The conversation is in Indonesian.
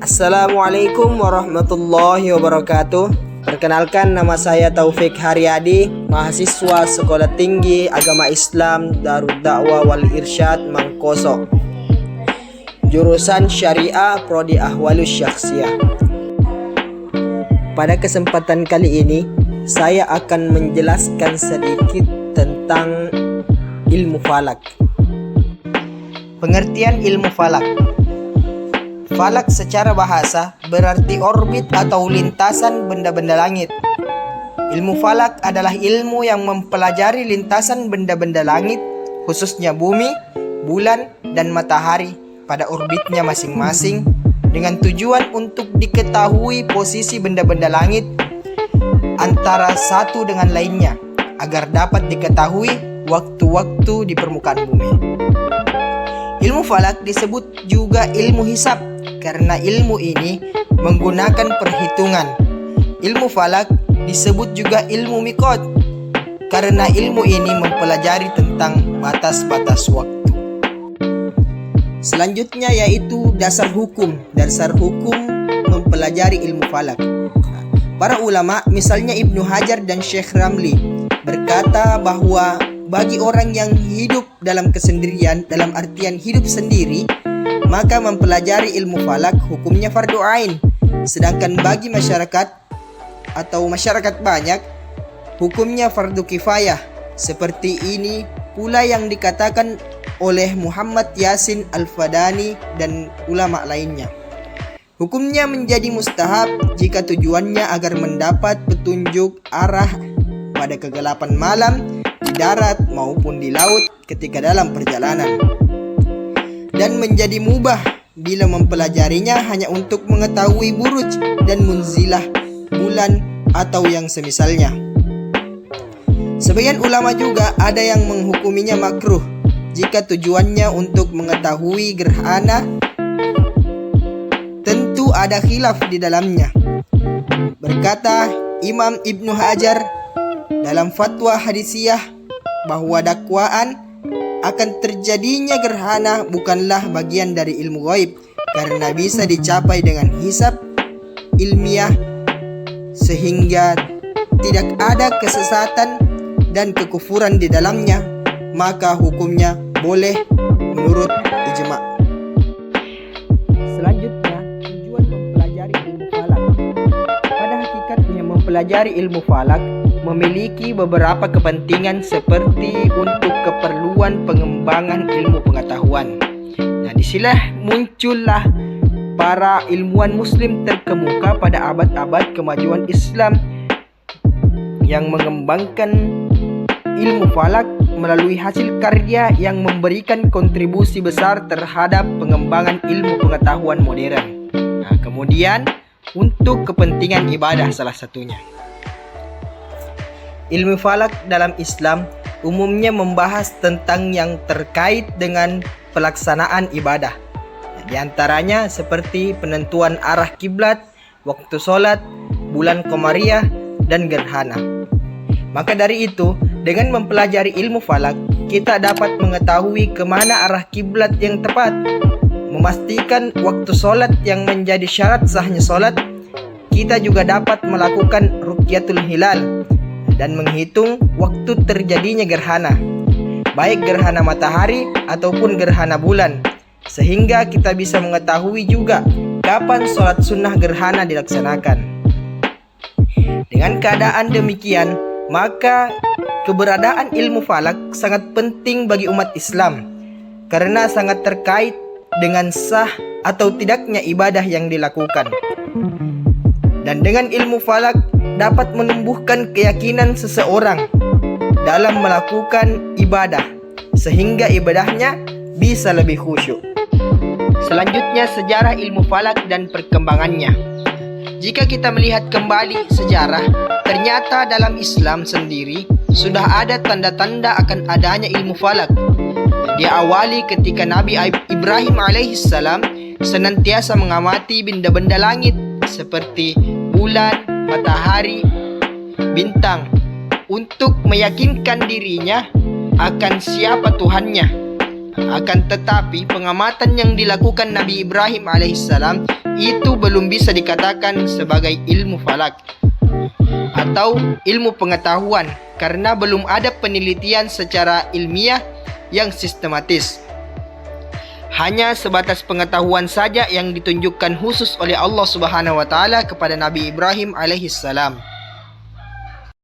Assalamualaikum warahmatullahi wabarakatuh. Perkenalkan, nama saya Taufik Haryadi, mahasiswa Sekolah Tinggi Agama Islam Darud Da'wah wal Irsyad Mangkoso, jurusan Syariah Prodi Ahwalus Syakhsiyah. Pada kesempatan kali ini, saya akan menjelaskan sedikit tentang ilmu falak. Pengertian ilmu falak. Falak secara bahasa berarti orbit atau lintasan benda-benda langit. Ilmu falak adalah ilmu yang mempelajari lintasan benda-benda langit, khususnya bumi, bulan, dan matahari pada orbitnya masing-masing, dengan tujuan untuk diketahui posisi benda-benda langit antara satu dengan lainnya, agar dapat diketahui waktu-waktu di permukaan bumi. Ilmu falak disebut juga ilmu hisab karena ilmu ini menggunakan perhitungan. Ilmu falak disebut juga ilmu mikot karena ilmu ini mempelajari tentang batas-batas waktu. Selanjutnya yaitu dasar hukum. Dasar hukum mempelajari ilmu falak. Para ulama, misalnya Ibnu Hajar dan Syekh Ramli, berkata bahwa bagi orang yang hidup dalam kesendirian, dalam artian hidup sendiri, maka mempelajari ilmu falak hukumnya fardu ain. Sedangkan bagi masyarakat atau masyarakat banyak, hukumnya fardu kifayah. Seperti ini pula yang dikatakan oleh Muhammad Yasin Al-Fadani dan ulama lainnya. Hukumnya menjadi mustahab jika tujuannya agar mendapat petunjuk arah pada kegelapan malam di darat maupun di laut ketika dalam perjalanan, dan menjadi mubah bila mempelajarinya hanya untuk mengetahui buruj dan munzilah bulan atau yang semisalnya. Sebagian ulama juga ada yang menghukuminya makruh jika tujuannya untuk mengetahui gerhana. Tentu ada khilaf di dalamnya. Berkata Imam Ibnu Hajar dalam fatwa hadisiyah bahwa dakwaan akan terjadinya gerhana bukanlah bagian dari ilmu gaib, karena bisa dicapai dengan hisab ilmiah sehingga tidak ada kesesatan dan kekufuran di dalamnya, maka hukumnya boleh menurut ijma'. Selanjutnya, tujuan mempelajari ilmu falak. Pada hakikatnya mempelajari ilmu falak memiliki beberapa kepentingan seperti untuk keperluan pengembangan ilmu pengetahuan. Nah, disinilah muncullah para ilmuwan muslim terkemuka pada abad-abad kemajuan Islam yang mengembangkan ilmu falak melalui hasil karya yang memberikan kontribusi besar terhadap pengembangan ilmu pengetahuan modern. Nah, kemudian untuk kepentingan ibadah salah satunya. Ilmu falak dalam Islam umumnya membahas tentang yang terkait dengan pelaksanaan ibadah. Di antaranya seperti penentuan arah kiblat, waktu sholat, bulan komariah, dan gerhana. Maka dari itu, dengan mempelajari ilmu falak, kita dapat mengetahui kemana arah kiblat yang tepat, memastikan waktu sholat yang menjadi syarat sahnya sholat. Kita juga dapat melakukan rukyatul hilal dan menghitung waktu terjadinya gerhana, baik gerhana matahari ataupun gerhana bulan, sehingga kita bisa mengetahui juga kapan sholat sunnah gerhana dilaksanakan. Dengan keadaan demikian, maka keberadaan ilmu falak sangat penting bagi umat Islam, karena sangat terkait dengan sah atau tidaknya ibadah yang dilakukan. Dan dengan ilmu falak dapat menumbuhkan keyakinan seseorang dalam melakukan ibadah, sehingga ibadahnya bisa lebih khusyuk. Selanjutnya, sejarah ilmu falak dan perkembangannya. Jika kita melihat kembali sejarah, ternyata dalam Islam sendiri sudah ada tanda-tanda akan adanya ilmu falak. Diawali ketika Nabi Ibrahim alaihissalam senantiasa mengamati benda-benda langit seperti bulan, matahari, bintang, untuk meyakinkan dirinya akan siapa Tuhannya. Akan tetapi pengamatan yang dilakukan Nabi Ibrahim alaihissalam itu belum bisa dikatakan sebagai ilmu falak atau ilmu pengetahuan karena belum ada penelitian secara ilmiah yang sistematis. Hanya sebatas pengetahuan saja yang ditunjukkan khusus oleh Allah Subhanahu wa taala kepada Nabi Ibrahim alaihissalam.